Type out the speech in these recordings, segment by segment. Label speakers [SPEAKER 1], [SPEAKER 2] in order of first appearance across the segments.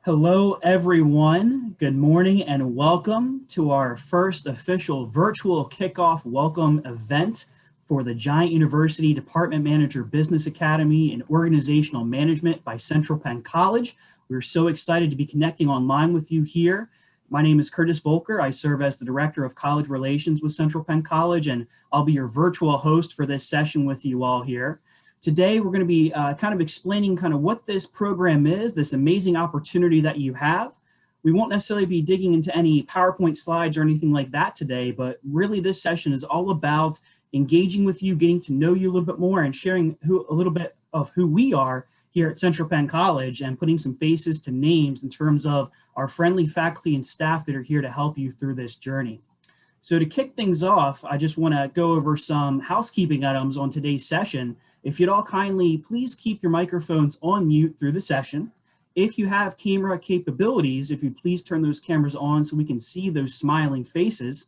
[SPEAKER 1] Hello, everyone. Good morning and welcome to our first official virtual kickoff welcome event for the Giant University Department Manager Business Academy in Organizational Management by Central Penn College. We're so excited to be connecting online with you here. My name is Curtis Volker. I serve as the Director of College Relations with Central Penn College, and I'll be your virtual host for this session with you all here. Today, we're going to be kind of explaining what this program is, this amazing opportunity that you have. We won't necessarily be digging into any PowerPoint slides or anything like that today, but really this session is all about engaging with you, getting to know you a little bit more, and sharing a little bit of who we are here at Central Penn College and putting some faces to names in terms of our friendly faculty and staff that are here to help you through this journey. So to kick things off, I just want to go over some housekeeping items on today's session. If you'd all kindly, please keep your microphones on mute through the session. If you have camera capabilities, if you please turn those cameras on so we can see those smiling faces.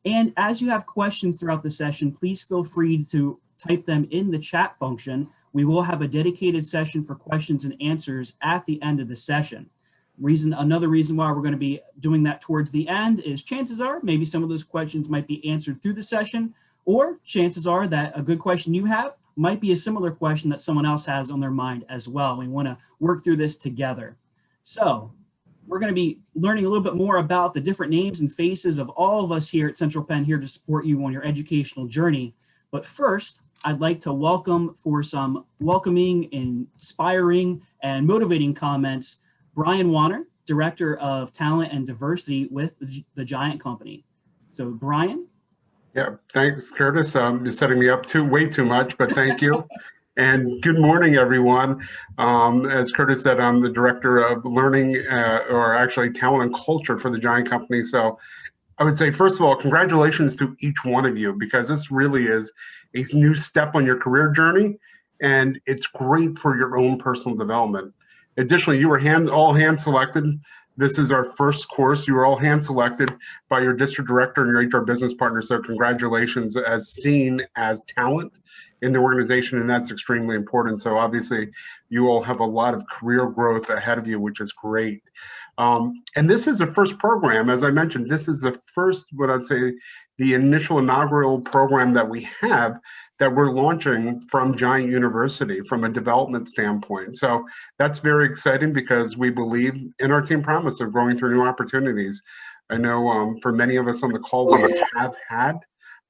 [SPEAKER 1] And as you have questions throughout the session, please feel free to type them in the chat function. We will have a dedicated session for questions and answers at the end of the session. Another reason why we're going to be doing that towards the end is chances are maybe some of those questions might be answered through the session, or chances are that a good question you have might be a similar question that someone else has on their mind as well. We want to work through this together. So we're going to be learning a little bit more about the different names and faces of all of us here at Central Penn here to support you on your educational journey. But first, I'd like to welcome for some welcoming, inspiring, and motivating comments Brian Warner, Director of Talent and Diversity with the Giant Company. So Brian?
[SPEAKER 2] Yeah, thanks, Curtis. You're setting me up way too much, but thank you. And good morning, everyone. As Curtis said, I'm the Director of Learning, or actually Talent and Culture for the Giant Company. So I would say, first of all, congratulations to each one of you, because this really is a new step on your career journey, and it's great for your own personal development. Additionally, you were all hand selected. This is our first course. You were all hand selected by your district director and your HR business partner. So congratulations, as seen as talent in the organization, and that's extremely important. So obviously, you all have a lot of career growth ahead of you, which is great. And this is the first program, as I mentioned, this is the first, what I'd say, the initial inaugural program that we have that we're launching from Giant University from a development standpoint. So that's very exciting because we believe in our team promise of growing through new opportunities. I know for many of us on the call, we have had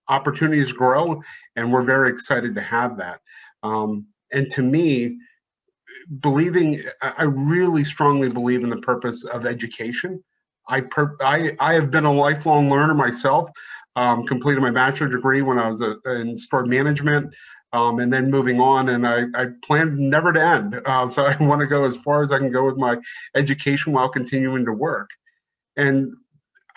[SPEAKER 2] opportunities grow, and we're very excited to have that. And to me, I really strongly believe in the purpose of education. I have been a lifelong learner myself. Completed my bachelor degree when I was in store management, and then moving on, and I plan never to end. So I want to go as far as I can go with my education while continuing to work. And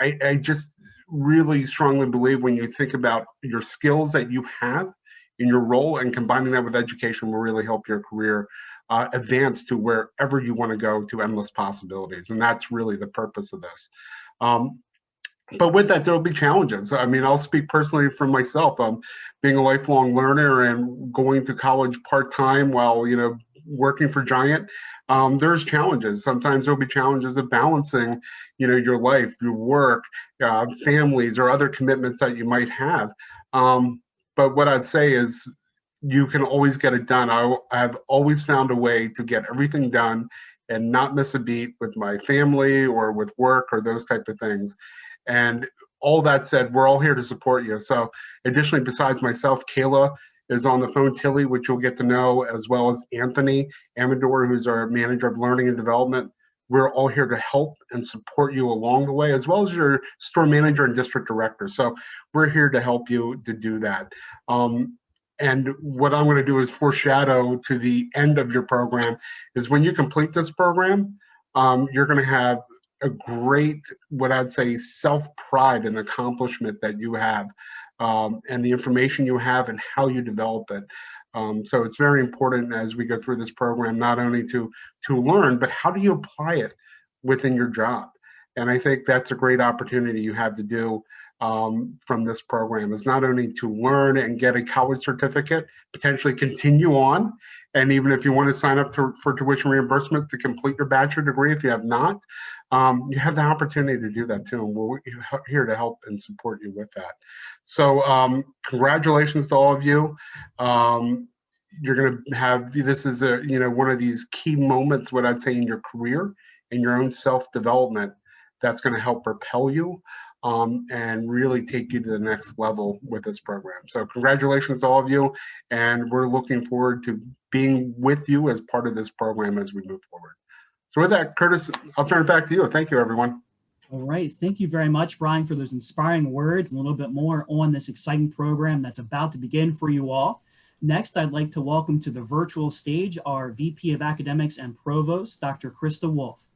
[SPEAKER 2] I just really strongly believe when you think about your skills that you have in your role and combining that with education will really help your career advance to wherever you want to go, to endless possibilities. And that's really the purpose of this. But with that, there will be challenges. I mean, I'll speak personally for myself. Being a lifelong learner and going to college part-time while, working for Giant, there's challenges. Sometimes there'll be challenges of balancing, your life, your work, families, or other commitments that you might have. But what I'd say is you can always get it done. I've always found a way to get everything done and not miss a beat with my family or with work or those type of things. And all that said, we're all here to support you. So additionally, besides myself, Kayla is on the phone, Tilly, which you'll get to know, as well as Anthony Amador, who's our manager of learning and development. We're all here to help and support you along the way, as well as your store manager and district director. So we're here to help you to do that. And what I'm going to do is foreshadow to the end of your program is when you complete this program, you're going to have a great, what I'd say, self-pride and accomplishment that you have, and the information you have and how you develop it. So it's very important as we go through this program, not only to learn, but how do you apply it within your job? And I think that's a great opportunity you have to do from this program is not only to learn and get a college certificate, potentially continue on, and even if you want to sign up for tuition reimbursement to complete your bachelor degree, if you have not, you have the opportunity to do that too, and we're here to help and support you with that. So congratulations to all of you. You're going to have, this is one of these key moments, what I'd say, in your career, in your own self-development, that's going to help propel you and really take you to the next level with this program. So congratulations to all of you, and we're looking forward to being with you as part of this program as we move forward. So with that, Curtis, I'll turn it back to you. Thank you, everyone.
[SPEAKER 1] All right. Thank you very much, Brian, for those inspiring words and a little bit more on this exciting program that's about to begin for you all. Next, I'd like to welcome to the virtual stage our VP of Academics and Provost, Dr. Krista Wolf.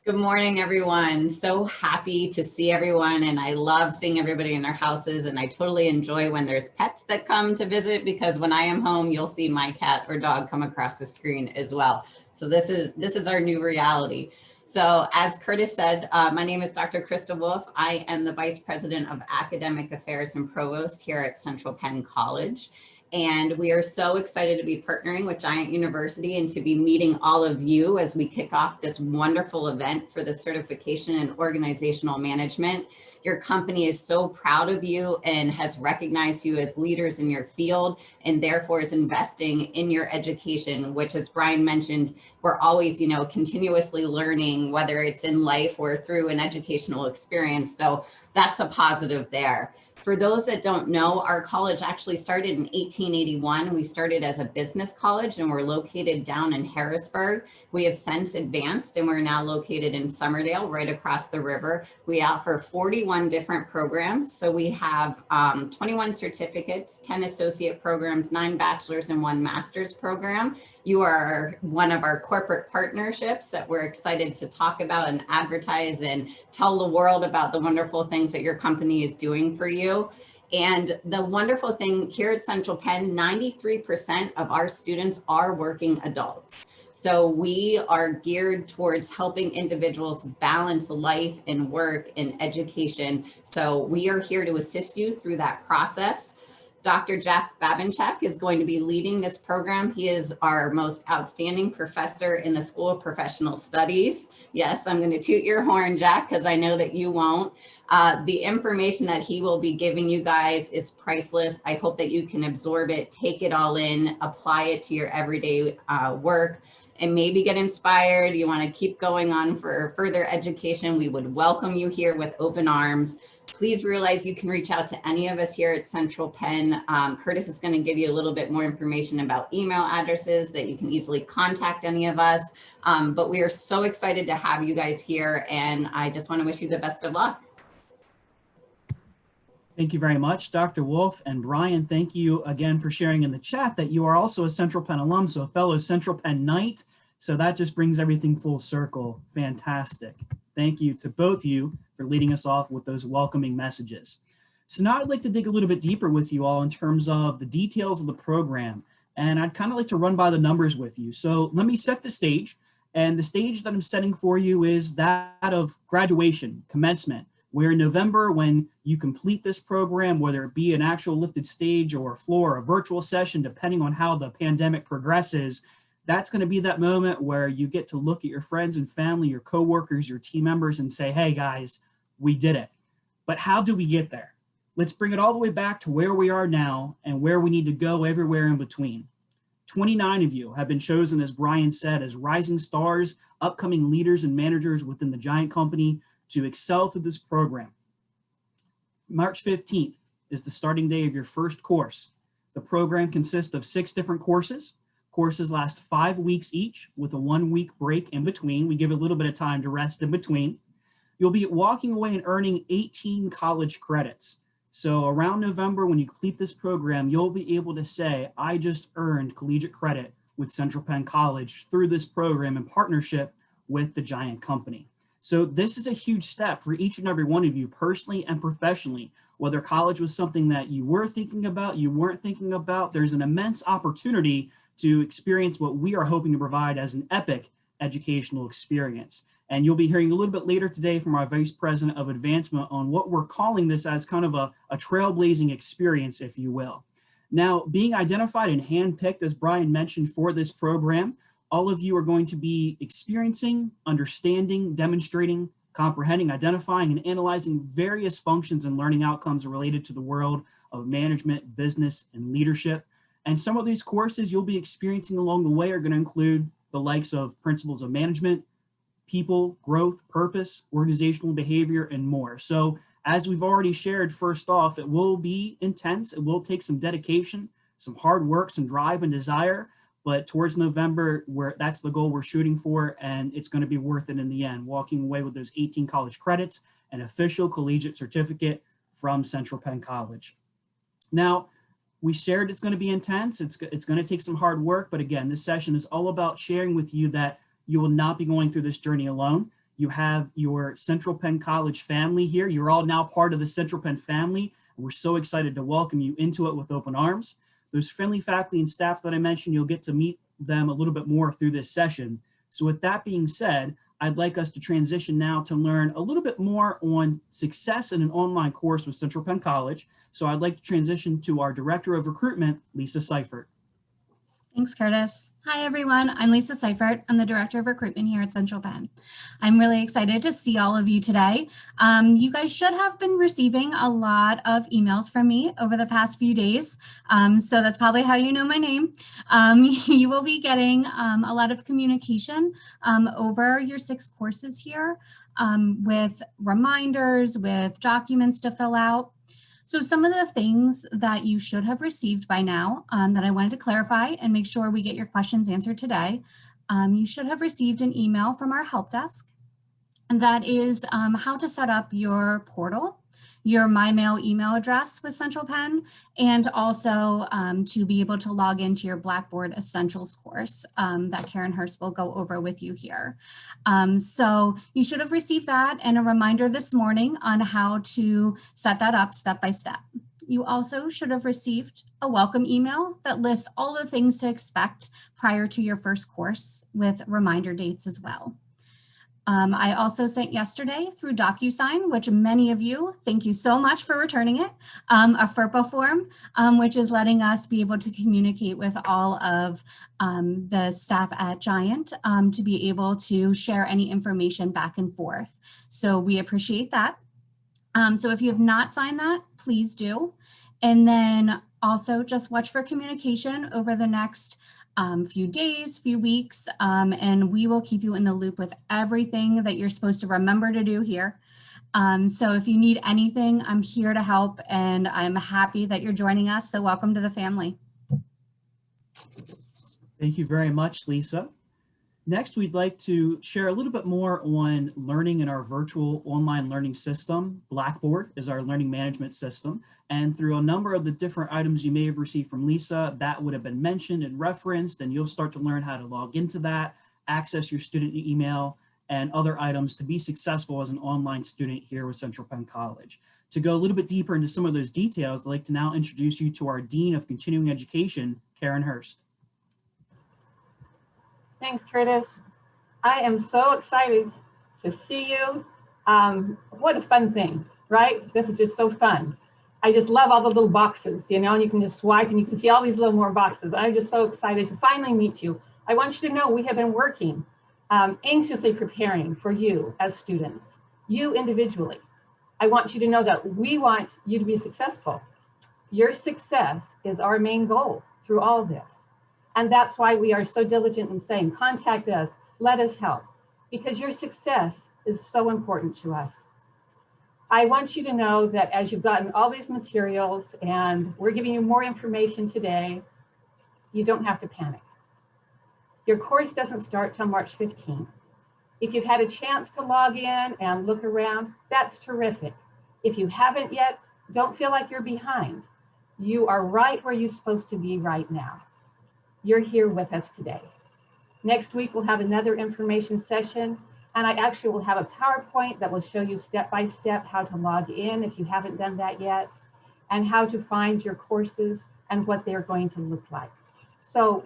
[SPEAKER 3] Good morning, everyone. So happy to see everyone, and I love seeing everybody in their houses, and I totally enjoy when there's pets that come to visit, because when I am home, you'll see my cat or dog come across the screen as well. So this is our new reality. So as Curtis said, my name is Dr. Krista Wolf. I am the Vice President of Academic Affairs and Provost here at Central Penn College. And we are so excited to be partnering with Giant University and to be meeting all of you as we kick off this wonderful event for the certification in organizational management. Your company is so proud of you and has recognized you as leaders in your field, and therefore is investing in your education, which, as Brian mentioned, we're always, continuously learning, whether it's in life or through an educational experience. So that's a positive there. For those that don't know, our college actually started in 1881. We started as a business college, and we're located down in Harrisburg. We have since advanced, and we're now located in Summerdale, right across the river. We offer 41 different programs. So we have 21 certificates, 10 associate programs, 9 bachelor's, and 1 master's program. You are one of our corporate partnerships that we're excited to talk about and advertise and tell the world about the wonderful things that your company is doing for you. And the wonderful thing here at Central Penn, 93% of our students are working adults. So we are geared towards helping individuals balance life and work and education. So we are here to assist you through that process. Dr. Jack Babichok is going to be leading this program. He is our most outstanding professor in the School of Professional Studies. Yes, I'm going to toot your horn, Jack, because I know that you won't. The information that he will be giving you guys is priceless. I hope that you can absorb it, take it all in, apply it to your everyday work, and maybe get inspired. You want to keep going on for further education, we would welcome you here with open arms. Please realize you can reach out to any of us here at Central Penn. Curtis is going to give you a little bit more information about email addresses that you can easily contact any of us. But we are so excited to have you guys here, and I just want to wish you the best of luck.
[SPEAKER 1] Thank you very much, Dr. Wolf. And Brian, thank you again for sharing in the chat that you are also a Central Penn alum, so a fellow Central Penn Knight. So that just brings everything full circle. Fantastic. Thank you to both you for leading us off with those welcoming messages. So now I'd like to dig a little bit deeper with you all in terms of the details of the program. And I'd kind of like to run by the numbers with you. So let me set the stage. And the stage that I'm setting for you is that of graduation, commencement, where in November, when you complete this program, whether it be an actual lifted stage or a floor or a virtual session, depending on how the pandemic progresses, that's going to be that moment where you get to look at your friends and family, your coworkers, your team members, and say, hey guys, we did it. But how do we get there? Let's bring it all the way back to where we are now and where we need to go everywhere in between. 29 of you have been chosen, as Brian said, as rising stars, upcoming leaders and managers within the Giant Company to excel through this program. March 15th is the starting day of your first course. The program consists of 6 different courses. Courses last 5 weeks each with a 1-week break in between. We give a little bit of time to rest in between. You'll be walking away and earning 18 college credits. So around November, when you complete this program, you'll be able to say, I just earned collegiate credit with Central Penn College through this program in partnership with the Giant Company. So this is a huge step for each and every one of you personally and professionally. Whether college was something that you were thinking about, you weren't thinking about, there's an immense opportunity to experience what we are hoping to provide as an epic educational experience. And you'll be hearing a little bit later today from our Vice President of Advancement on what we're calling this as kind of a trailblazing experience, if you will. Now, being identified and handpicked, as Brian mentioned, for this program, all of you are going to be experiencing, understanding, demonstrating, comprehending, identifying, and analyzing various functions and learning outcomes related to the world of management, business, and leadership. And some of these courses you'll be experiencing along the way are going to include the likes of principles of management, people, growth, purpose, organizational behavior, and more. So as we've already shared, first off, it will be intense. It will take some dedication, some hard work, some drive and desire, but towards November, that's the goal we're shooting for, and it's going to be worth it in the end, walking away with those 18 college credits, an official collegiate certificate from Central Penn College. Now, we shared it's going to be intense. It's going to take some hard work, but again, this session is all about sharing with you that you will not be going through this journey alone. You have your Central Penn College family here. You're all now part of the Central Penn family. And we're so excited to welcome you into it with open arms. Those friendly faculty and staff that I mentioned, you'll get to meet them a little bit more through this session. So with that being said, I'd like us to transition now to learn a little bit more on success in an online course with Central Penn College. So I'd like to transition to our Director of Recruitment, Lisa Seifert.
[SPEAKER 4] Thanks, Curtis. Hi, everyone. I'm Lisa Seifert. I'm the Director of Recruitment here at Central Penn. I'm really excited to see all of you today. You guys should have been receiving a lot of emails from me over the past few days. So that's probably how you know my name. You will be getting a lot of communication over your 6 courses here with reminders, with documents to fill out. So some of the things that you should have received by now that I wanted to clarify and make sure we get your questions answered today. You should have received an email from our help desk, and that is how to set up your portal, your MyMail email address with Central Penn, and also to be able to log into your Blackboard Essentials course that Karen Hurst will go over with you here. So you should have received that and a reminder this morning on how to set that up step by step. You also should have received a welcome email that lists all the things to expect prior to your first course with reminder dates as well. I also sent yesterday through DocuSign, which many of you, thank you so much for returning it, a FERPA form, which is letting us be able to communicate with all of the staff at Giant to be able to share any information back and forth. So we appreciate that. So if you have not signed that, please do. And then also just watch for communication over the next few days, few weeks, and we will keep you in the loop with everything that you're supposed to remember to do here. So if you need anything, I'm here to help, and I'm happy that you're joining us. So welcome to the family.
[SPEAKER 1] Thank you very much, Lisa. Next, we'd like to share a little bit more on learning in our virtual online learning system. Blackboard is our learning management system. And through a number of the different items you may have received from Lisa, that would have been mentioned and referenced, and you'll start to learn how to log into that, access your student email, and other items to be successful as an online student here with Central Penn College. To go a little bit deeper into some of those details, I'd like to now introduce you to our Dean of Continuing Education, Karen Hurst.
[SPEAKER 5] Thanks, Curtis. I am so excited to see you. What a fun thing, right? This is just so fun. I just love all the little boxes, you know, and you can just swipe and you can see all these little more boxes. I'm just so excited to finally meet you. I want you to know we have been working, anxiously preparing for you as students, you individually. I want you to know that we want you to be successful. Your success is our main goal through all of this. And that's why we are so diligent in saying, contact us, let us help, because your success is so important to us. I want you to know that as you've gotten all these materials and we're giving you more information today, you don't have to panic. Your course doesn't start till March 15th. If you've had a chance to log in and look around, that's terrific. If you haven't yet, don't feel like you're behind. You are right where you're supposed to be right now. You're here with us today. Next week, we'll have another information session, and I actually will have a PowerPoint that will show you step by step how to log in if you haven't done that yet, and how to find your courses and what they're going to look like. So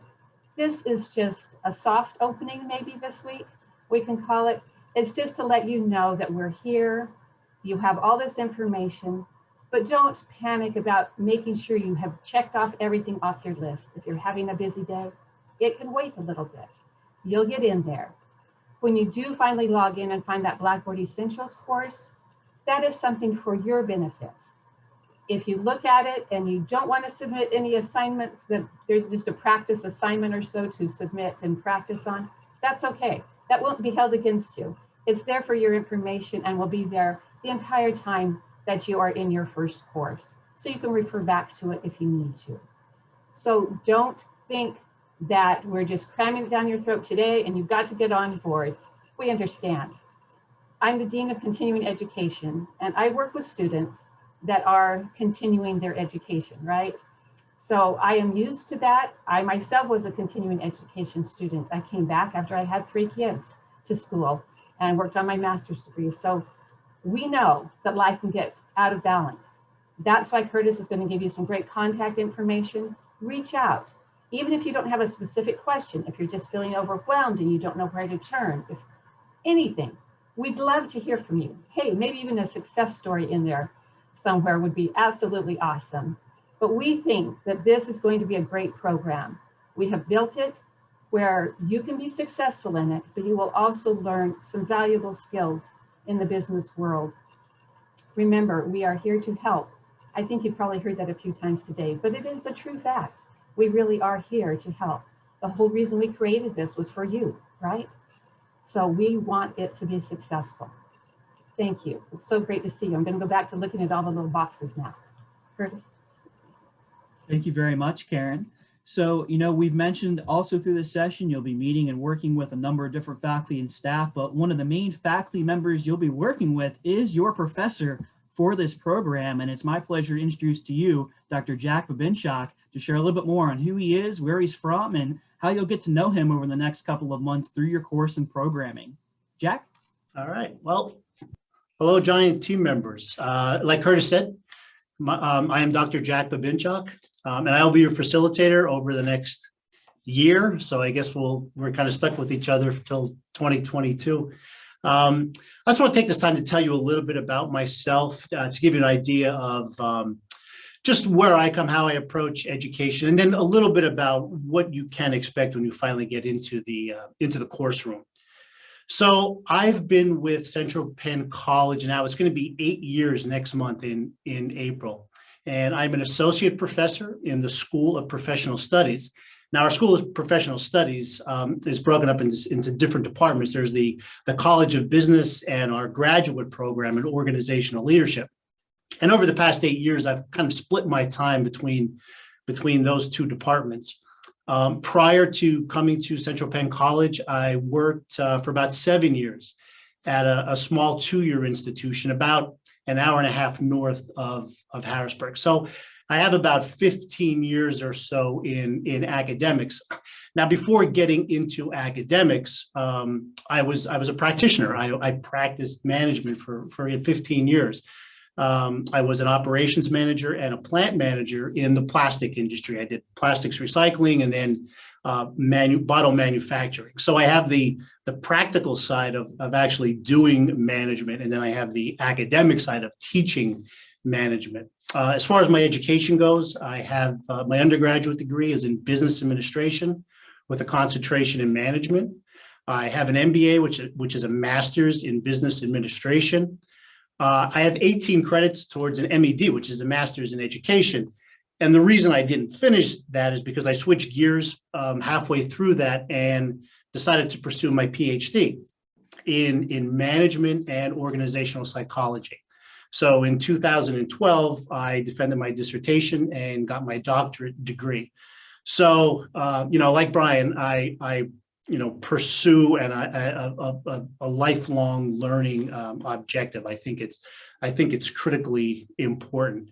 [SPEAKER 5] This is just a soft opening maybe this week, we can call it. It's just to let you know that we're here. You have all this information, but don't panic about making sure you have checked off everything off your list. If you're having a busy day, it can wait a little bit. You'll get in there. When you do finally log in and find that Blackboard Essentials course, that is something for your benefit. If you look at it and you don't want to submit any assignments, that there's just a practice assignment or so to submit and practice on, that's okay. That won't be held against you. It's there for your information and will be there the entire time that you are in your first course. So you can refer back to it if you need to. So don't think that we're just cramming it down your throat today and you've got to get on board. We understand. I'm the Dean of Continuing Education, and I work with students that are continuing their education, right? So I am used to that. I myself was a continuing education student. I came back after I had 3 kids to school and worked on my master's degree. So we know that life can get out of balance. That's why Curtis is going to give you some great contact information. Reach out. Even if you don't have a specific question, if you're just feeling overwhelmed and you don't know where to turn, if anything, we'd love to hear from you. Hey, maybe even a success story in there somewhere would be absolutely awesome. But we think that this is going to be a great program. We have built it where you can be successful in it, but you will also learn some valuable skills in the business world. Remember, we are here to help. I think you've probably heard that a few times today, but it is a true fact. We really are here to help. The whole reason we created this was for you, right? So we want it to be successful. Thank you. It's so great to see you. I'm going to go back to looking at all the little boxes now. Curtis?
[SPEAKER 1] Thank you very much, Karen. So, we've mentioned also through this session, you'll be meeting and working with a number of different faculty and staff, but one of the main faculty members you'll be working with is your professor for this program. And it's my pleasure to introduce to you, Dr. Jack Babichok, to share a little bit more on who he is, where he's from, and how you'll get to know him over the next couple of months through your course in programming. Jack?
[SPEAKER 6] All right. Well, hello, Giant team members. Like Curtis said, I am Dr. Jack Babichok, and I'll be your facilitator over the next year. So I guess we're kind of stuck with each other until 2022. I just want to take this time to tell you a little bit about myself, to give you an idea of just where I come, how I approach education, and then a little bit about what you can expect when you finally get into the course room. So I've been with Central Penn College now. It's going to be 8 years next month in April. And I'm an associate professor in the School of Professional Studies. Now, our School of Professional Studies is broken up into different departments. There's the College of Business and our graduate program in organizational leadership. And over the past 8 years, I've kind of split my time between those two departments. Prior to coming to Central Penn College, I worked for about 7 years at a small 2-year institution about an hour and a half north of Harrisburg. So I have about 15 years or so in academics. Now, before getting into academics, I was a practitioner. I practiced management for 15 years. I was an operations manager and a plant manager in the plastic industry. I did plastics recycling and then bottle manufacturing. So I have the practical side of actually doing management, and then I have the academic side of teaching management. As far as my education goes, I have my undergraduate degree is in business administration with a concentration in management. I have an MBA, which is a master's in business administration. I have 18 credits towards an MED, which is a master's in education. And the reason I didn't finish that is because I switched gears halfway through that and decided to pursue my PhD in management and organizational psychology. So in 2012, I defended my dissertation and got my doctorate degree. So, like Brian, I pursue a lifelong learning objective. I think it's critically important.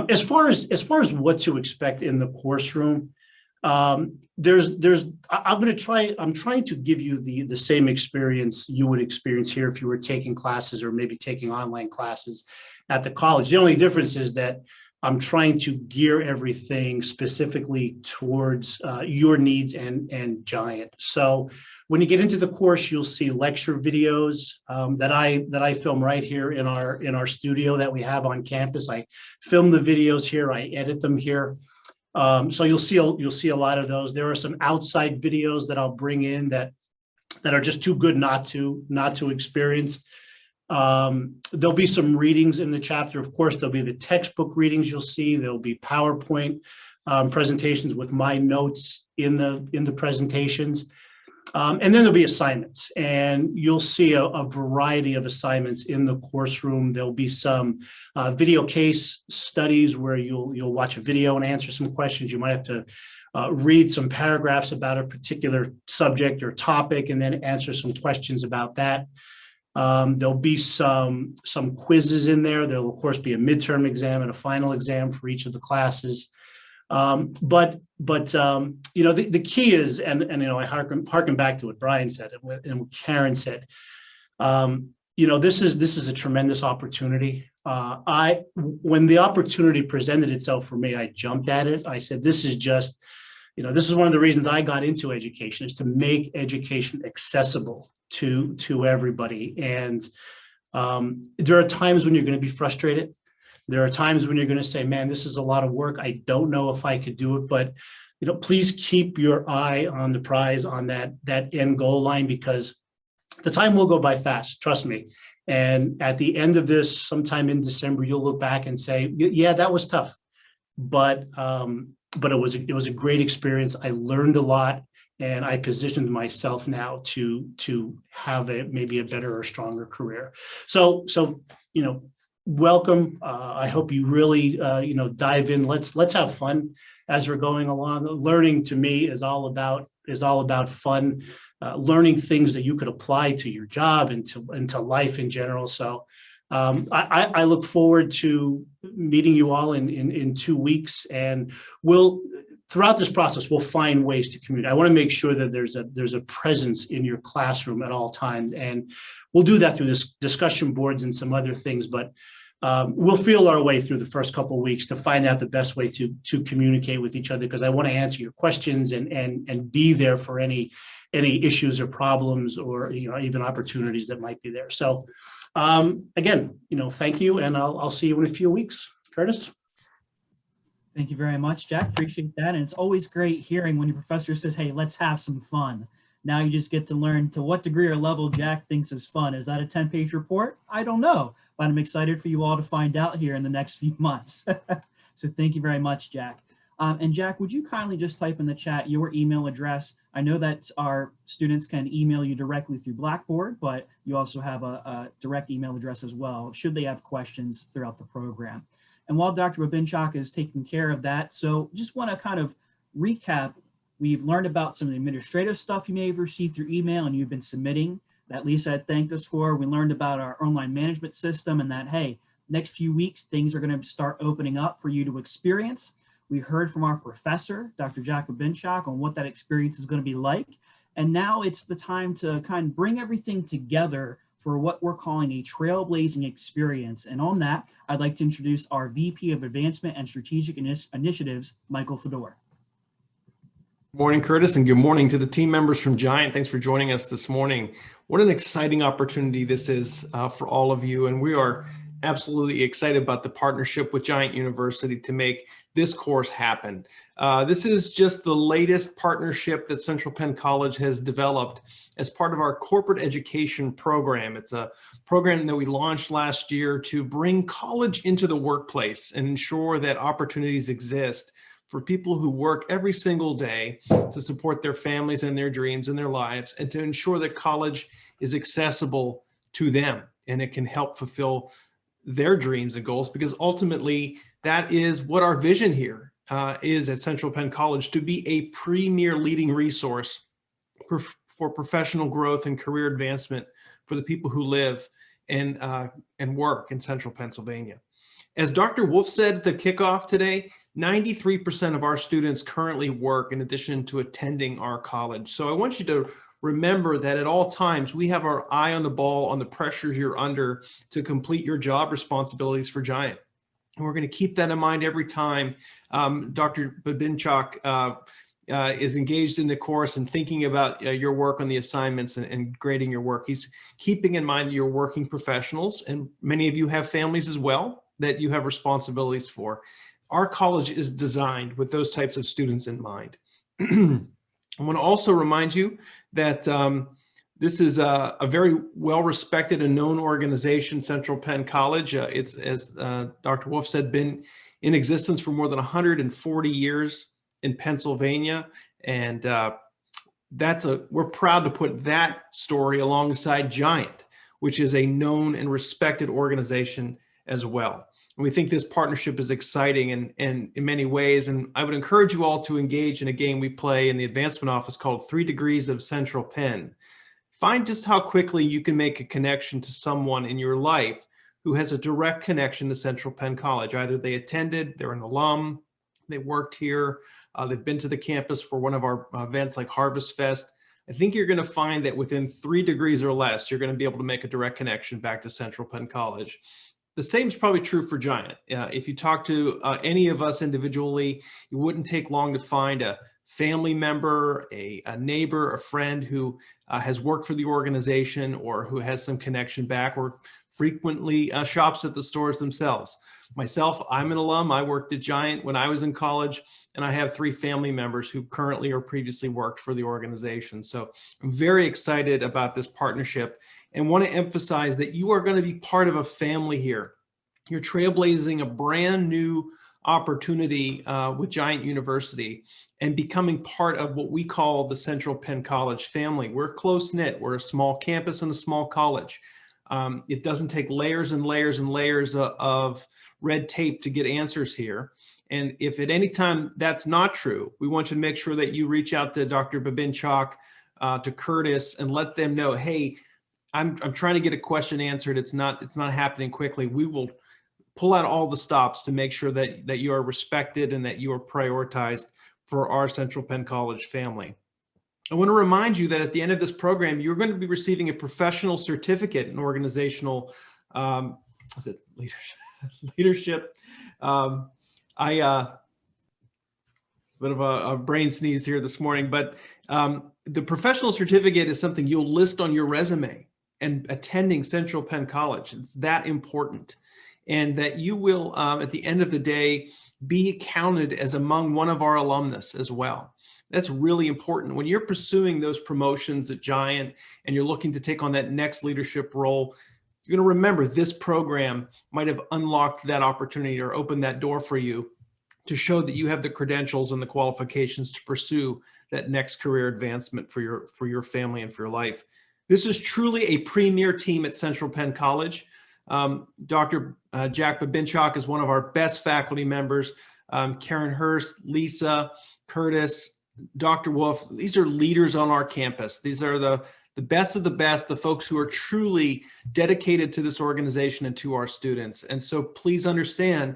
[SPEAKER 6] As far as what to expect in the course room, I'm trying to give you the same experience you would experience here if you were taking classes or maybe taking online classes at the college. The only difference is that I'm trying to gear everything specifically towards your needs and Giant. So when you get into the course, you'll see lecture videos that I film right here in our studio that we have on campus. I film the videos here, I edit them here. So you'll see a lot of those. There are some outside videos that I'll bring in that are just too good not to experience. There'll be some readings in the chapter. Of course, there'll be the textbook readings you'll see. There'll be PowerPoint presentations with my notes in the presentations. And then there'll be assignments, and you'll see a variety of assignments in the course room. There'll be some video case studies where you'll watch a video and answer some questions. You might have to read some paragraphs about a particular subject or topic and then answer some questions about that. There'll be some quizzes in there. There'll of course be a midterm exam and a final exam for each of the classes. But the key is, and I harken back to what Brian said and what Karen said. This is a tremendous opportunity. When the opportunity presented itself for me, I jumped at it. I said, this is one of the reasons I got into education, is to make education accessible to everybody. And there are times when you're going to be frustrated. There are times when you're going to say, man, this is a lot of work. I don't know if I could do it, but please keep your eye on the prize, on that end goal line, because the time will go by fast, trust me. And at the end of this, sometime in December, you'll look back and say, yeah, that was tough, but it was a great experience. I learned a lot, and I positioned myself now to have maybe a better or stronger career. So welcome. I hope you really dive in. Let's have fun as we're going along. Learning to me is all about fun. Learning things that you could apply to your job and to life in general. So I look forward to meeting you all in 2 weeks, and throughout this process, we'll find ways to communicate. I want to make sure that there's a presence in your classroom at all times, and we'll do that through this discussion boards and some other things. But we'll feel our way through the first couple of weeks to find out the best way to communicate with each other, because I want to answer your questions and be there for any issues or problems or even opportunities that might be there. So again, thank you, and I'll see you in a few weeks. Curtis.
[SPEAKER 1] Thank you very much, Jack. Appreciate that. And it's always great hearing when your professor says, hey, let's have some fun. Now you just get to learn to what degree or level Jack thinks is fun. Is that a 10-page report? I don't know, but I'm excited for you all to find out here in the next few months. So thank you very much, Jack. And Jack, would you kindly just type in the chat your email address? I know that our students can email you directly through Blackboard, but you also have a direct email address as well, should they have questions throughout the program. And while Dr. Babichok is taking care of that, so just want to kind of recap. We've learned about some of the administrative stuff you may have received through email and you've been submitting that Lisa had thanked us for. We learned about our online management system and that, hey, next few weeks, things are going to start opening up for you to experience. We heard from our professor, Dr. Jack Babichok, on what that experience is going to be like. And now it's the time to kind of bring everything together for what we're calling a trailblazing experience. And on that, I'd like to introduce our VP of Advancement and Strategic Initiatives, Michael Fedor.
[SPEAKER 7] Good morning, Curtis, and good morning to the team members from Giant. Thanks for joining us this morning. What an exciting opportunity this is for all of you. And we are absolutely excited about the partnership with Giant University to make this course happen. This is just the latest partnership that Central Penn College has developed as part of our corporate education program. It's a program that we launched last year to bring college into the workplace and ensure that opportunities exist for people who work every single day to support their families and their dreams and their lives, and to ensure that college is accessible to them and it can help fulfill their dreams and goals, because ultimately that is what our vision here is at Central Penn College, to be a premier leading resource for professional growth and career advancement for the people who live and work in Central Pennsylvania. As Dr. Wolf said at the kickoff today, 93% of our students currently work in addition to attending our college. So I want you to remember that at all times, we have our eye on the ball on the pressures you're under to complete your job responsibilities for Giant. And we're going to keep that in mind every time Dr. Babichok is engaged in the course and thinking about your work on the assignments and grading your work. He's keeping in mind that you're working professionals, and many of you have families as well that you have responsibilities for. Our college is designed with those types of students in mind. I want to also remind you that this is a very well-respected and known organization, Central Penn College. It's, as Dr. Wolf said, been in existence for more than 140 years in Pennsylvania. And we're proud to put that story alongside Giant, which is a known and respected organization as well. And we think this partnership is exciting and in many ways. And I would encourage you all to engage in a game we play in the advancement office called 3 Degrees of Central Penn. Find just how quickly you can make a connection to someone in your life who has a direct connection to Central Penn College. Either they attended, they're an alum, they worked here, they've been to the campus for one of our events like Harvest Fest. I think you're going to find that within 3 degrees or less, you're going to be able to make a direct connection back to Central Penn College. The same is probably true for Giant. If you talk to any of us individually, it wouldn't take long to find a family member, a neighbor, a friend who has worked for the organization or who has some connection back or frequently shops at the stores themselves. Myself, I'm an alum. I worked at Giant when I was in college, and I have 3 family members who currently or previously worked for the organization. So I'm very excited about this partnership and want to emphasize that you are going to be part of a family here. You're trailblazing a brand new opportunity with Giant University and becoming part of what we call the Central Penn College family. We're close-knit. We're a small campus and a small college. It doesn't take layers and layers and layers of red tape to get answers here. And if at any time that's not true, we want you to make sure that you reach out to Dr. Babichok, to Curtis, and let them know, hey, I'm trying to get a question answered. It's not happening quickly. We will pull out all the stops to make sure that you are respected and that you are prioritized for our Central Penn College family. I want to remind you that at the end of this program, you're going to be receiving a professional certificate in organizational leadership. Bit of a brain sneeze here this morning, but the professional certificate is something you'll list on your resume and attending Central Penn College. It's that important. And that you will, at the end of the day, be counted as among one of our alumnus as well. That's really important. When you're pursuing those promotions at Giant and you're looking to take on that next leadership role, you're going to remember this program might have unlocked that opportunity or opened that door for you to show that you have the credentials and the qualifications to pursue that next career advancement for your family and for your life. This is truly a premier team at Central Penn College. Dr. Jack Babichok is one of our best faculty members. Karen Hurst, Lisa, Curtis, Dr. Wolf, these are leaders on our campus. These are the best of the best, the folks who are truly dedicated to this organization and to our students. And so please understand,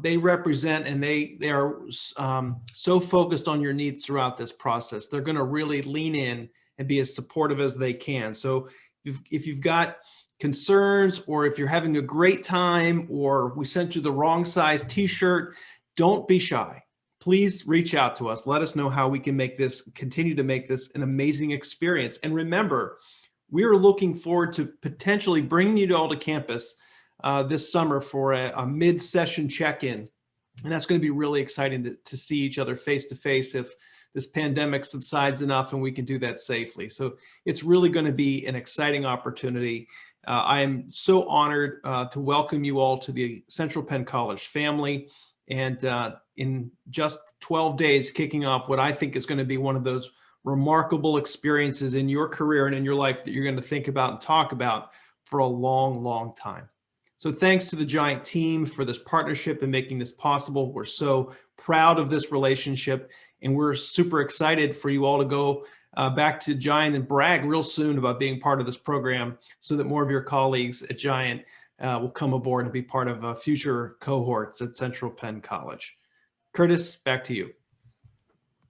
[SPEAKER 7] they represent and they are so focused on your needs throughout this process. They're going to really lean in and be as supportive as they can. So if you've got concerns, or if you're having a great time, or we sent you the wrong size t-shirt, don't be shy. Please reach out to us. Let us know how we can continue to make this an amazing experience. And remember, we are looking forward to potentially bringing you all to campus this summer for a mid-session check-in. And that's going to be really exciting to see each other face to face if this pandemic subsides enough and we can do that safely. So it's really going to be an exciting opportunity. I am so honored to welcome you all to the Central Penn College family. And in just 12 days, kicking off what I think is going to be one of those remarkable experiences in your career and in your life that you're going to think about and talk about for a long, long time. So thanks to the Giant team for this partnership and making this possible. We're so proud of this relationship, and we're super excited for you all to go back to Giant and brag real soon about being part of this program so that more of your colleagues at Giant will come aboard and be part of future cohorts at Central Penn College. Curtis, back to you.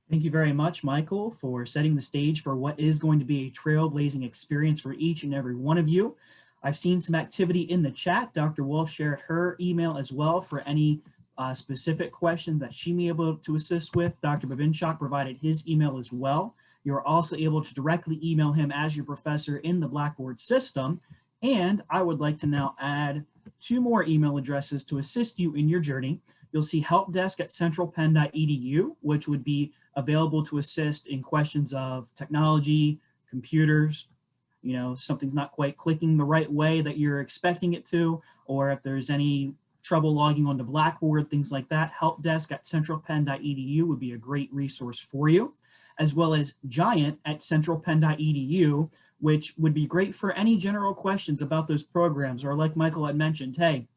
[SPEAKER 1] Thank you very much, Michael, for setting the stage for what is going to be a trailblazing experience for each and every one of you. I've seen some activity in the chat. Dr. Wolf shared her email as well for any specific questions that she may be able to assist with. Dr. Babichok provided his email as well. You're also able to directly email him as your professor in the Blackboard system. And I would like to now add 2 more email addresses to assist you in your journey. You'll see helpdesk@centralpenn.edu, which would be available to assist in questions of technology, computers, something's not quite clicking the right way that you're expecting it to, or if there's any trouble logging onto Blackboard, things like that. Helpdesk@centralpenn.edu would be a great resource for you, as well as giant@centralpenn.edu, which would be great for any general questions about those programs, or like Michael had mentioned, hey,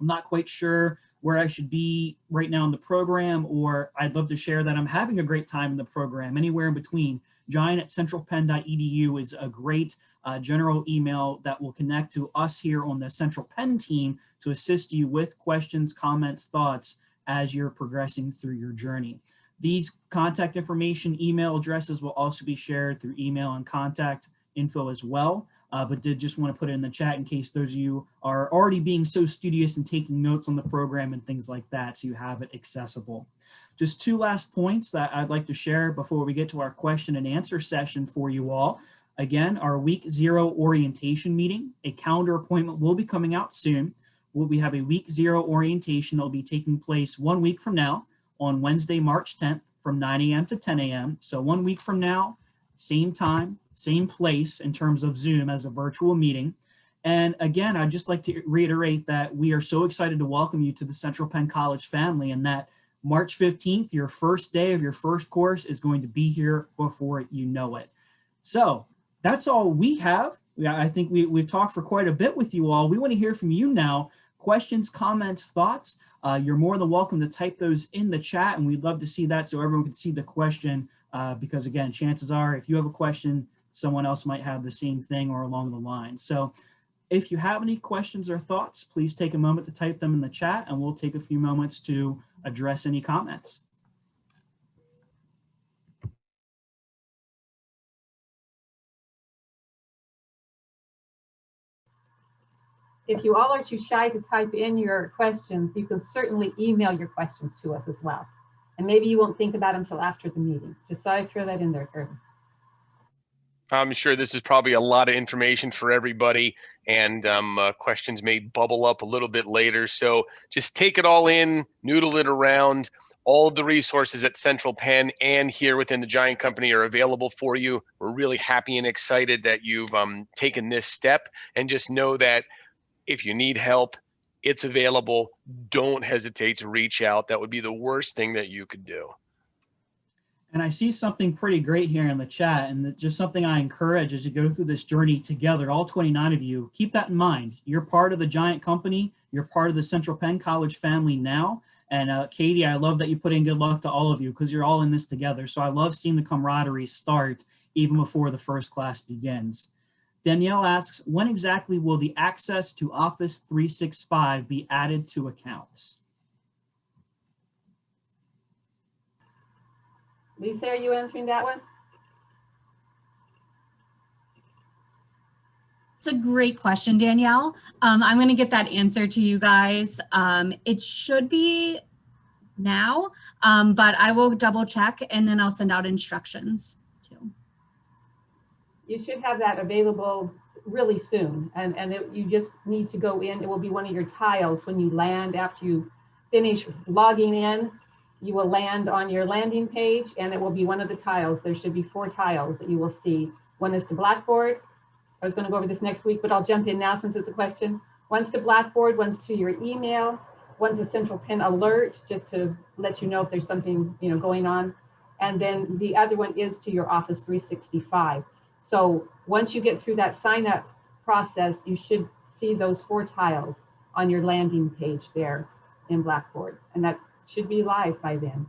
[SPEAKER 1] I'm not quite sure where I should be right now in the program, or I'd love to share that I'm having a great time in the program, anywhere in between. Giant@centralpenn.edu is a great general email that will connect to us here on the Central Penn team to assist you with questions, comments, thoughts as you're progressing through your journey. These contact information, email addresses will also be shared through email and contact info as well, but did just want to put it in the chat in case those of you are already being so studious and taking notes on the program and things like that, so you have it accessible. Just 2 last points that I'd like to share before we get to our question and answer session for you all. Again, our week 0 orientation meeting, a calendar appointment will be coming out soon. We have a week 0 orientation that will be taking place 1 week from now on Wednesday, March 10th from 9 a.m. to 10 a.m. So 1 week from now, same time, same place in terms of Zoom as a virtual meeting. And again, I'd just like to reiterate that we are so excited to welcome you to the Central Penn College family, and that March 15th, your first day of your first course, is going to be here before you know it. So that's all we have. I think we've talked for quite a bit with you all. We want to hear from you now. Questions, comments, thoughts. You're more than welcome to type those in the chat, and we'd love to see that so everyone can see the question, because again, chances are if you have a question, someone else might have the same thing or along the line. So if you have any questions or thoughts, please take a moment to type them in the chat, and we'll take a few moments to address any comments.
[SPEAKER 5] If you all are too shy to type in your questions, you can certainly email your questions to us as well. And maybe you won't think about them until after the meeting. Just thought I'd throw that in there, Curtis.
[SPEAKER 8] I'm sure this is probably a lot of information for everybody, and questions may bubble up a little bit later. So just take it all in, noodle it around. All of the resources at Central Penn and here within the Giant Company are available for you. We're really happy and excited that you've taken this step, and just know that if you need help, it's available. Don't hesitate to reach out. That would be the worst thing that you could do.
[SPEAKER 1] And I see something pretty great here in the chat, and just something I encourage as you go through this journey together, all 29 of you, keep that in mind. You're part of the Giant Company. You're part of the Central Penn College family now. And Katie, I love that you put in good luck to all of you, because you're all in this together. So I love seeing the camaraderie start even before the first class begins. Danielle asks, when exactly will the access to Office 365 be added to accounts?
[SPEAKER 5] Lisa, are you answering that one?
[SPEAKER 4] It's a great question, Danielle. I'm going to get that answer to you guys. It should be now, but I will double check, and then I'll send out instructions too.
[SPEAKER 5] You should have that available really soon, and you just need to go in. It will be one of your tiles when you land. After you finish logging in, you will land on your landing page, and it will be one of the tiles. There should be 4 tiles that you will see. One is to Blackboard. I was going to go over this next week, but I'll jump in now since it's a question. One's to Blackboard, one's to your email, one's a Central Penn alert, just to let you know if there's something going on. And then the other one is to your Office 365. So once you get through that sign up process, you should see those 4 tiles on your landing page there in Blackboard, and that should be live by then.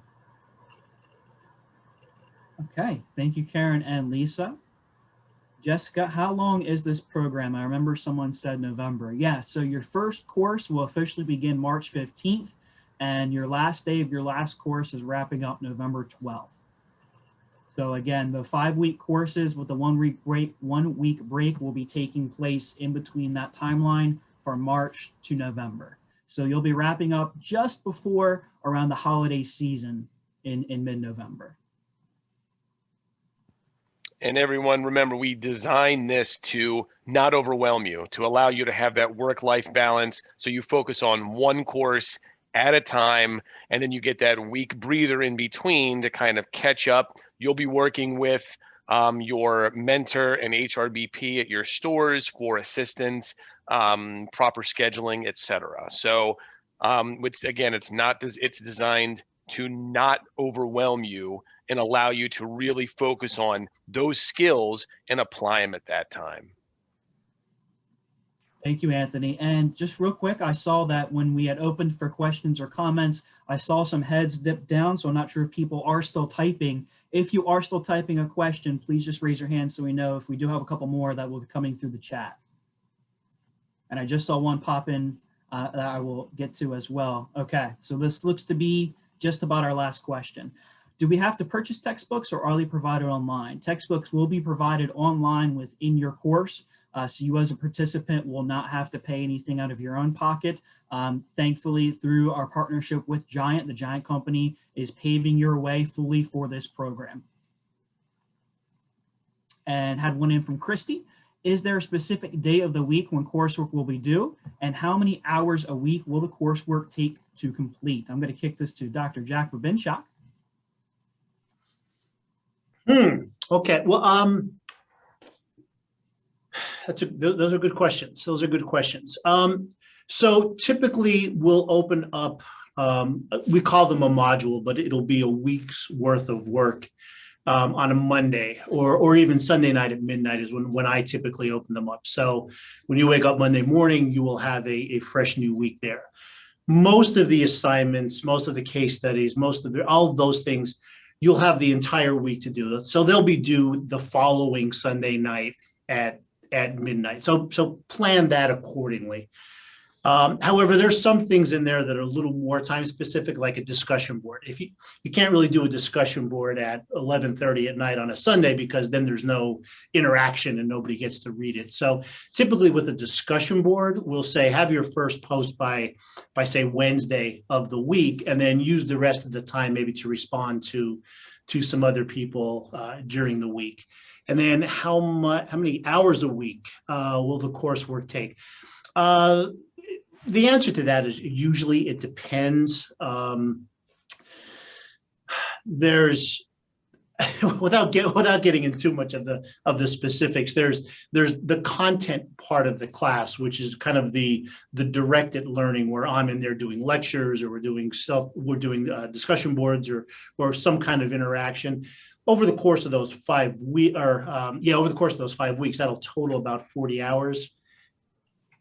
[SPEAKER 1] Okay, thank you, Karen and Lisa. Jessica, how long is this program? I remember someone said November. Yeah, so your first course will officially begin March 15th, and your last day of your last course is wrapping up November 12th. So again, the 5-week courses with the 1-week break will be taking place in between that timeline from March to November. So you'll be wrapping up just before around the holiday season in mid-November.
[SPEAKER 8] And everyone, remember, we designed this to not overwhelm you, to allow you to have that work-life balance. So you focus on one course at a time, and then you get that week breather in between to kind of catch up. You'll be working with your mentor and HRBP at your stores for assistance, proper scheduling, etc. So again, it's designed to not overwhelm you and allow you to really focus on those skills and apply them at that time.
[SPEAKER 1] Thank you, Anthony. And just real quick, I saw that when we had opened for questions or comments, I saw some heads dip down, so I'm not sure if people are still typing. If you are still typing a question, please just raise your hand so we know. If we do have a couple more, that will be coming through the chat. And I just saw one pop in that I will get to as well. Okay, so this looks to be just about our last question. Do we have to purchase textbooks, or are they provided online? Textbooks will be provided online within your course. So you as a participant will not have to pay anything out of your own pocket. Thankfully, through our partnership with Giant, the Giant company is paving your way fully for this program. And had one in from Christy. Is there a specific day of the week when coursework will be due? And how many hours a week will the coursework take to complete? I'm going to kick this to Dr. Jack Babichok.
[SPEAKER 6] Okay. Well, those are good questions. Those are good questions. So typically we'll open up, we call them a module, but it'll be a week's worth of work on a Monday or even Sunday night at midnight is when I typically open them up. So when you wake up Monday morning, you will have a fresh new week there. Most of the assignments, most of the case studies, all of those things, you'll have the entire week to do that. So they'll be due the following Sunday night at midnight. So plan that accordingly. However, there's some things in there that are a little more time specific, like a discussion board. If you can't really do a discussion board at 11:30 at night on a Sunday, because then there's no interaction and nobody gets to read it. So typically with a discussion board, we'll say have your first post by say Wednesday of the week, and then use the rest of the time maybe to respond to some other people during the week. And then how many hours a week will the coursework take? The answer to that is usually it depends. There's without getting into too much of the specifics, there's the content part of the class, which is kind of the directed learning, where I'm in there doing lectures, or we're doing discussion boards or some kind of interaction. Over the course of those 5 weeks, over the course of those 5 weeks, that'll total about 40 hours.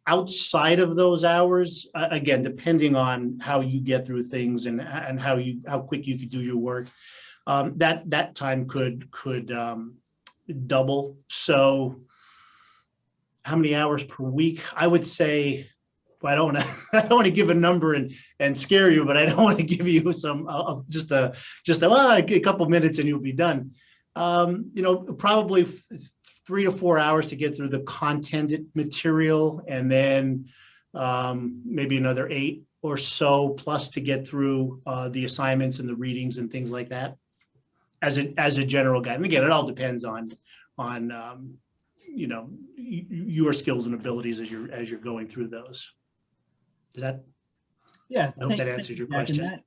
[SPEAKER 6] Outside of those hours, again, depending on how you get through things and how quick you could do your work, that time could double. So, how many hours per week? I would say, I don't want to give a number and scare you, but I don't want to give you some just a couple minutes and you'll be done. Probably 3 to 4 hours to get through the content material, and then maybe another 8 or so plus to get through the assignments and the readings and things like that as a general guide. And again, it all depends on your skills and abilities as you're going through those. Does that?
[SPEAKER 1] Yeah.
[SPEAKER 6] I hope that answers your question.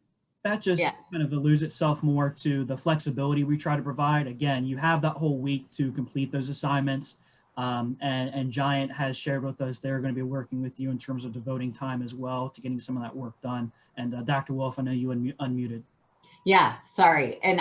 [SPEAKER 1] That just kind of alludes itself more to the flexibility we try to provide. Again, you have that whole week to complete those assignments. And Giant has shared with us they're going to be working with you in terms of devoting time as well to getting some of that work done. And Dr. Wolf, I know you unmuted.
[SPEAKER 3] Yeah, sorry. And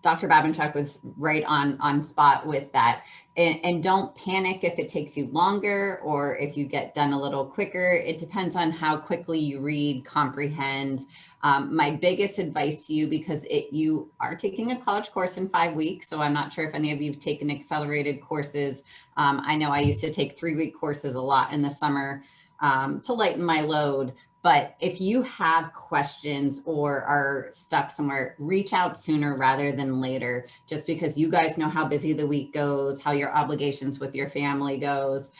[SPEAKER 3] Dr. Babichok was right on spot with that. And don't panic if it takes you longer or if you get done a little quicker. It depends on how quickly you read, comprehend. My biggest advice to you, because you are taking a college course in 5 weeks, so I'm not sure if any of you have taken accelerated courses. I know I used to take 3-week courses a lot in the summer to lighten my load. But if you have questions or are stuck somewhere, reach out sooner rather than later, just because you guys know how busy the week goes, how your obligations with your family goes.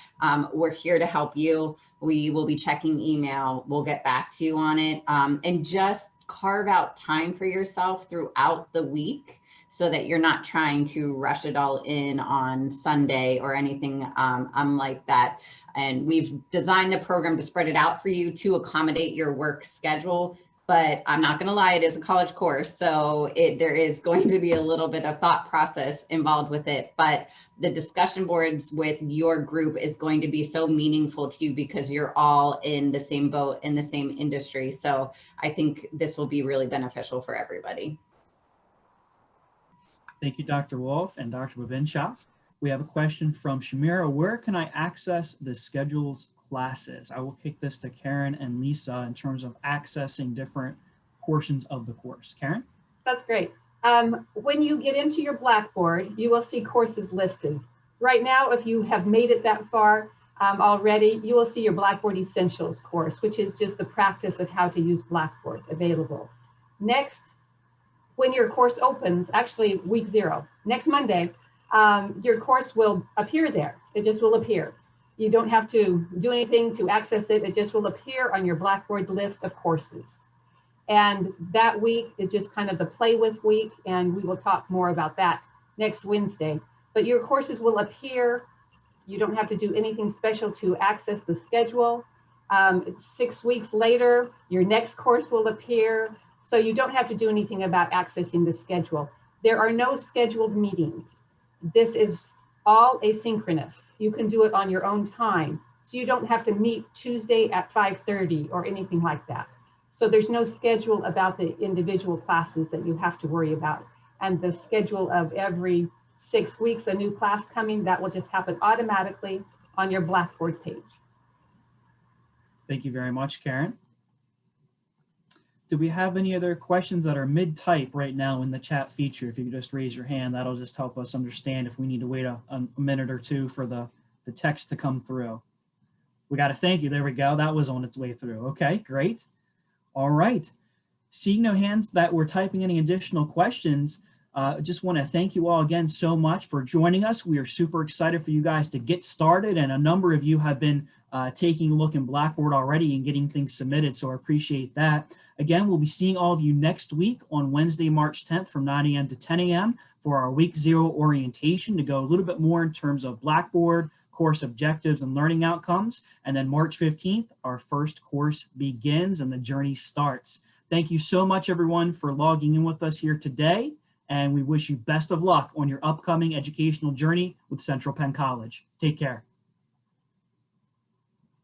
[SPEAKER 3] We're here to help you. We will be checking email. We'll get back to you on it. And just carve out time for yourself throughout the week so that you're not trying to rush it all in on Sunday or anything unlike that. And we've designed the program to spread it out for you to accommodate your work schedule. But I'm not going to lie, it is a college course. So there is going to be a little bit of thought process involved with it. But the discussion boards with your group is going to be so meaningful to you because you're all in the same boat, in the same industry. So I think this will be really beneficial for everybody.
[SPEAKER 1] Thank you, Dr. Wolf and Dr. Babichok. We have a question from Shamira. Where can I access the schedules classes? I will kick this to Karen and Lisa in terms of accessing different portions of the course. Karen?
[SPEAKER 5] That's great. When you get into your Blackboard, you will see courses listed. Right now, if you have made it that far already, you will see your Blackboard Essentials course, which is just the practice of how to use Blackboard available. Next, when your course opens, actually week 0, next Monday, your course will appear there. It just will appear. You don't have to do anything to access it. It just will appear on your Blackboard list of courses. And that week is just kind of the play with week, and we will talk more about that next Wednesday. But your courses will appear. You don't have to do anything special to access the schedule. 6 weeks later, your next course will appear. So you don't have to do anything about accessing the schedule. There are no scheduled meetings. This is all asynchronous. You can do it on your own time. So you don't have to meet Tuesday at 5:30 or anything like that. So there's no schedule about the individual classes that you have to worry about. And the schedule of every 6 weeks, a new class coming, that will just happen automatically on your Blackboard page.
[SPEAKER 1] Thank you very much, Karen. Do we have any other questions that are mid-type right now in the chat feature? If you could just raise your hand, that'll just help us understand if we need to wait a minute or two for the text to come through. We got to thank you. There we go. That was on its way through. Okay, great. All right. Seeing no hands that were typing any additional questions, just want to thank you all again so much for joining us. We are super excited for you guys to get started, and a number of you have been taking a look in Blackboard already and getting things submitted, so I appreciate that. Again, we'll be seeing all of you next week on Wednesday, March 10th from 9 a.m. to 10 a.m. for our Week 0 orientation to go a little bit more in terms of Blackboard, course objectives, and learning outcomes. And then March 15th, our first course begins and the journey starts. Thank you so much, everyone, for logging in with us here today. And we wish you best of luck on your upcoming educational journey with Central Penn College. Take care.